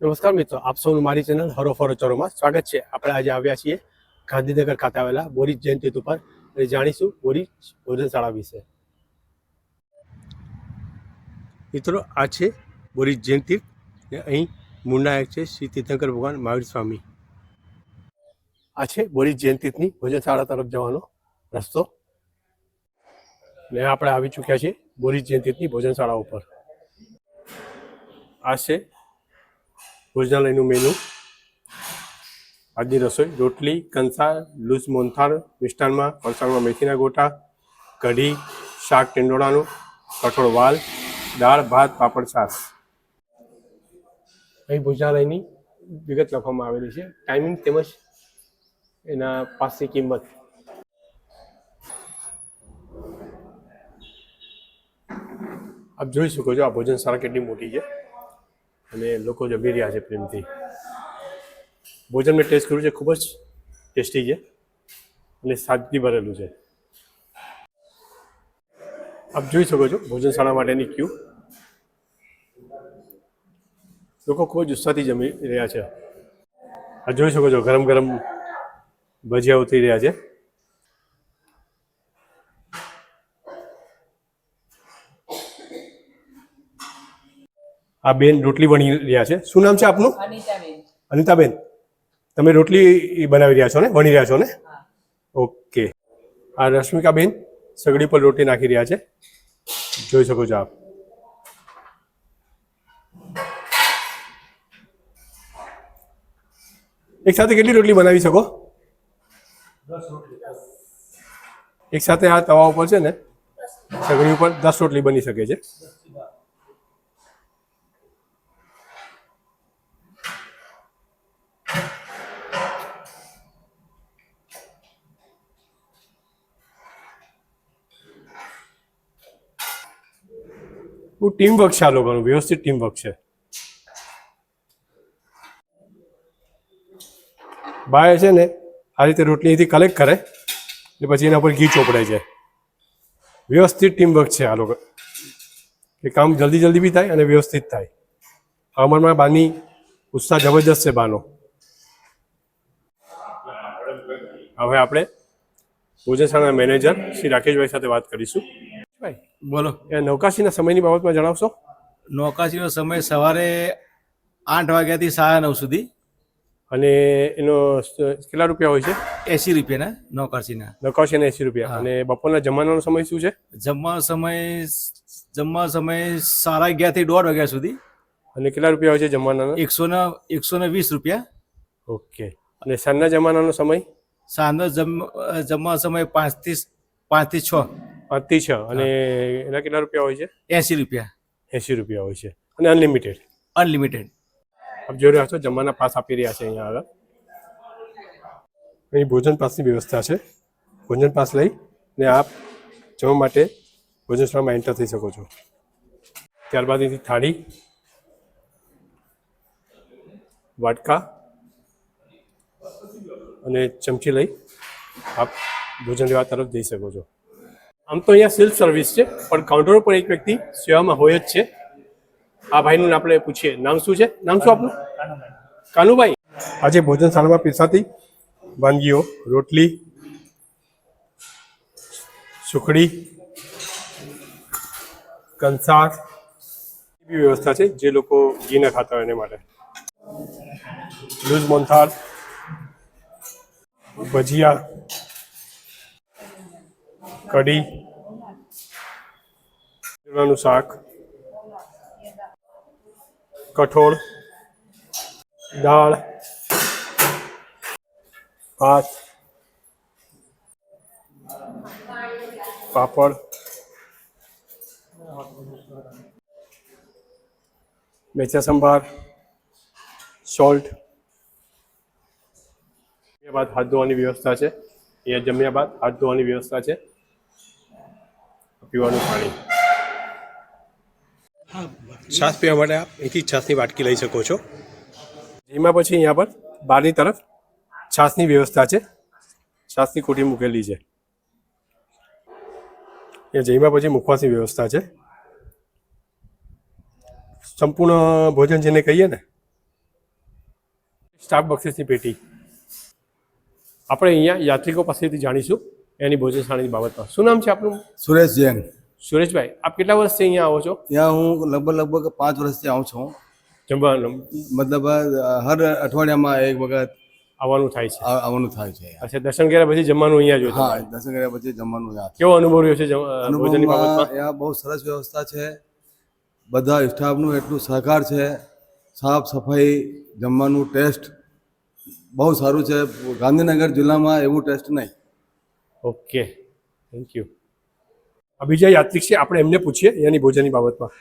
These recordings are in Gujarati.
નમસ્કાર મિત્રો, આપ સૌનું મારી ચેનલ હરો ફરો ચરોમાં સ્વાગત છે। આપણે આજે આવ્યા છીએ ગાંધીનગર ખાતે આવેલા બોરીજ જૈન તીર્થ ઉપર અને જાણીશું બોરીજ ભોજનશાળા વિશે। મિત્રો, આ છે બોરીજ જૈન તીર્થ ને અહીં મૂળનાયક છે શ્રી તીર્થંકર ભગવાન મહાવીર સ્વામી। આ છે બોરીજ જૈન તીર્થની ભોજનશાળા તરફ જવાનો રસ્તો ને આપણે આવી ચૂક્યા છીએ બોરીજ જૈન તીર્થની ભોજનશાળા ઉપર। આ છે ભોજનાલયનું મેનુ। આજની રસોઈ રોટલી, કંસાર, લૂઝ મોહનથાળ, મિષ્ટાનમાં ફરસાણમાં મેથીના ગોટા, કઢી, શાક ટીંડોળાનું, કઠોળ વાલ, દાળ ભાત પાપડ છાશ। અહીં ભોજનાલયની વિગત લખવામાં આવેલી છે, ટાઈમિંગ તેમજ એના પાસની કિંમત। આપ જોઈ શકો છો આ ભોજનશાળા કેટલી મોટી છે અને લોકો જમી રહ્યા છે પ્રેમથી। ભોજન મેં ટેસ્ટ કર્યું છે, ખૂબ જ ટેસ્ટી છે અને સાદગી ભરેલું છે। આપ જોઈ શકો છો ભોજનશાળા માટેની ક્યુ, લોકો ખૂબ જ ઉત્સાહથી જમી રહ્યા છે। આ જોઈ શકો છો ગરમ ગરમ ભજીયા ઉતરી રહ્યા છે। આ બેન રોટલી વણી રહ્યા છે। શું નામ છે આપનું? અનિતાબેન, તમે રોટલી બનાવી રહ્યા છો ને, વણી રહ્યા છો ને? ઓકે। આ રશ્મિકાબેન સગડી પર રોટલી નાખી રહ્યા છે, જોઈ શકો છો આપ। એક સાથે કેટલી રોટલી બનાવી શકો? 10 રોટલી। એક સાથે આ તવા ઉપર છે ને સગડી ઉપર 10 રોટલી બની શકે છે। બહુ ટીમ વર્ક છે આ લોકોનું, વ્યવસ્થિત ટીમ વર્ક છે। બાય છે ને આ રીતે રોટલી અહીંથી કલેક્ટ કરે ને પછી એના પર ઘી ચોપડે છે। વ્યવસ્થિત ટીમ વર્ક છે આ લોકો, એ કામ જલ્દી જલ્દી બી થાય અને વ્યવસ્થિત થાય। અમારમાં બાની ઉત્સાહ જબરજસ્ત છે બાનો। હવે આપણે ભોજનશાળાના મેનેજર શ્રી રાકેશભાઈ સાથે વાત કરીશું। ભાઈ બોલો, એ નવકાશીના સમયની બાબતમાં જણાવશો? નૌકાશીનો સમય સવારે 8 વાગ્યાથી 9:30 સુધી અને એનો કેટલા રૂપિયા હોય છે? 80 રૂપિયાના નૌકાશીના। નવકાશીના 80 રૂપિયા। અને બપોરના જમવાનો સમય શું છે? જમવાનો સમય 11:30 થી 1:30 વાગ્યા સુધી। અને કેટલા રૂપિયા હોય છે જમવાના? 120 રૂપિયા। ઓકે। અને સાંજના જમવાનાનો સમય? સાંજનો જમવાનો સમય 5 થી 6। 5 થી 6। અને એના કેટલા રૂપિયા હોય છે? 80 રૂપિયા। 80 રૂપિયા હોય છે અને અનલિમિટેડ? અનલિમિટેડ। આપ જોઈ રહ્યા છો જમવાના પાસ આપી રહ્યા છે અહીંયા આગળ। અહીં ભોજન પાસની વ્યવસ્થા છે। ભોજન પાસ લઈ ને આપ જમવા માટે ભોજનશાળામાં એન્ટર થઈ શકો છો। ત્યારબાદ અહીંથી થાળી, વાટકા અને ચમચી લઈ આપ ભોજન લેવા તરફ જઈ શકો છો। આમ તો અહીંયા સેલ્ફ સર્વિસ છે, પણ કાઉન્ટર ઉપર એક વ્યક્તિ સેવામાં હોય જ છે। આ ભાઈનું આપણે પૂછીએ, નામ શું છે? નામ શું આપનું? કાનુભાઈ। આજે ભોજનશાળામાં પીરસાતી વાનગીઓ રોટલી, સુખડી, કંસાર એવી વ્યવસ્થા છે જે લોકો ઘી ન ખાતા હોય એને માટે। લૂઝ મોહનથાળ, ભજીયા, કઢી, નું શાક, કઠોળ, દાળ, ભાત, પાપડ, મેથીના સંભાર, સોલ્ટ। જમ્યા બાદ હાથ ધોવાની વ્યવસ્થા છે અહીંયા। જમ્યા બાદ હાથ ધોવાની વ્યવસ્થા છે। પીવાનું પાણી, છાશ પીવા માટે આપ અહીંથી છાશની વાટકી લઈ શકો છો। જેમાં પછી અહીંયા પર બહારની તરફ છાશની વ્યવસ્થા છે, છાશની કુટી મૂકેલી છે। એ જમ્યા પછી મુખવાસની વ્યવસ્થા છે। સંપૂર્ણ ભોજન જેને કહીએ ને સ્ટાફ બક્ષિસની પેટી. આપણે અહીંયા યાત્રિકો પાસેથી જાણીશું એની ભોજનશાળાની બાબતમાં. શું નામ છે આપનું? સુરેશ જૈન. સુરેશભાઈ, આપ કેટલા વર્ષથી અહીંયા આવો છો? ત્યાં હું લગભગ 5 વર્ષથી આવું છું. જમવાનું મતલબ હર અઠવાડિયામાં એક વખત આવવાનું થાય છે. આવવાનું થાય છે. અચ્છા, દર્શન કર્યા પછી જમવાનું અહીંયા જોઈએ? હા, દર્શન કર્યા પછી જમવાનું યાદ. કેવો અનુભવ રહ્યો છે ભોજનની અનુભવમાં બાબતમાં? ત્યાં બહુ સરસ વ્યવસ્થા છે. બધા સ્ટાફનું એટલું સહકાર છે. સાફ સફાઈ, જમવાનું ટેસ્ટ બહુ સારું છે. ગાંધીનગર જિલ્લામાં એવું ટેસ્ટ નહીં. Okay, thank you. આ બીજા યાત્રિક છે, આપણે એમને પૂછીએ એની ભોજનની બાબતમાં.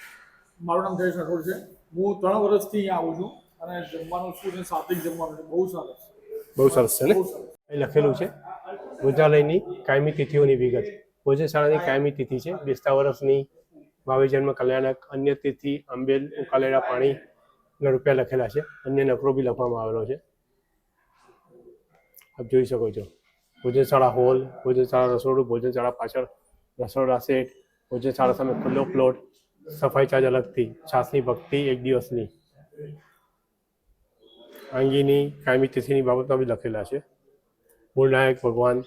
મારું નામ જયેશ રાઠોડ છે. હું 3 વર્ષથી અહીંયા આવું છું અને જમવાનું શું છે, સાત્વિક જમવાનું છે, બહુ સરસ. બહુ સરસ છે ને? અહીં લખેલું છે ભોજનાલયની કાયમી તિથિઓની વિગત. ભોજનશાળાની કાયમી તિથિ છે 20 વર્ષની, ભાવિ જન્મ કલ્યાણક, અન્ય તિથિ, આંબેલ, ઉકાલેલા પાણી ના રૂપિયા લખેલા છે. અન્ય નકરો બી લખવામાં આવેલો છે, આપ જોઈ શકો છો. ભોજનશાળા હોલ, ભોજનશાળા રસોડું, ભોજનશાળા પાછળ રસોડા સેટ, ભોજનશાળા સામે ખુલ્લો પ્લોટ, સફાઈ ચાર્જ અલગથી, છાસની ભક્તિ 1 દિવસની, આંગીની કાયમી તિથિની બાબતમાં બી લખેલા છે. મૂળનાયક ભગવાન.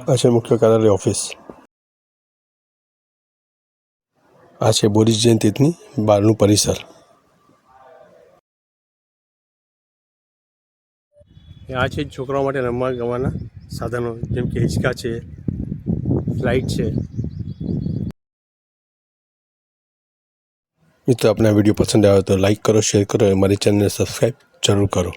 આ છે મુખ્ય કાર્યાલય ઓફિસ. આ છે બોરીસ જૈન તીર્થની બહારનું પરિસર. આ છે છોકરાઓ માટે રમવા ગમવાના સાધનો, જેમ કે હિંચકા છે, સ્લાઇડ છે. મિત્રો, આપને આ વિડીયો પસંદ આવ્યો તો લાઈક કરો, શેર કરો, અમારી ચેનલને સબસ્ક્રાઈબ જરૂર કરો.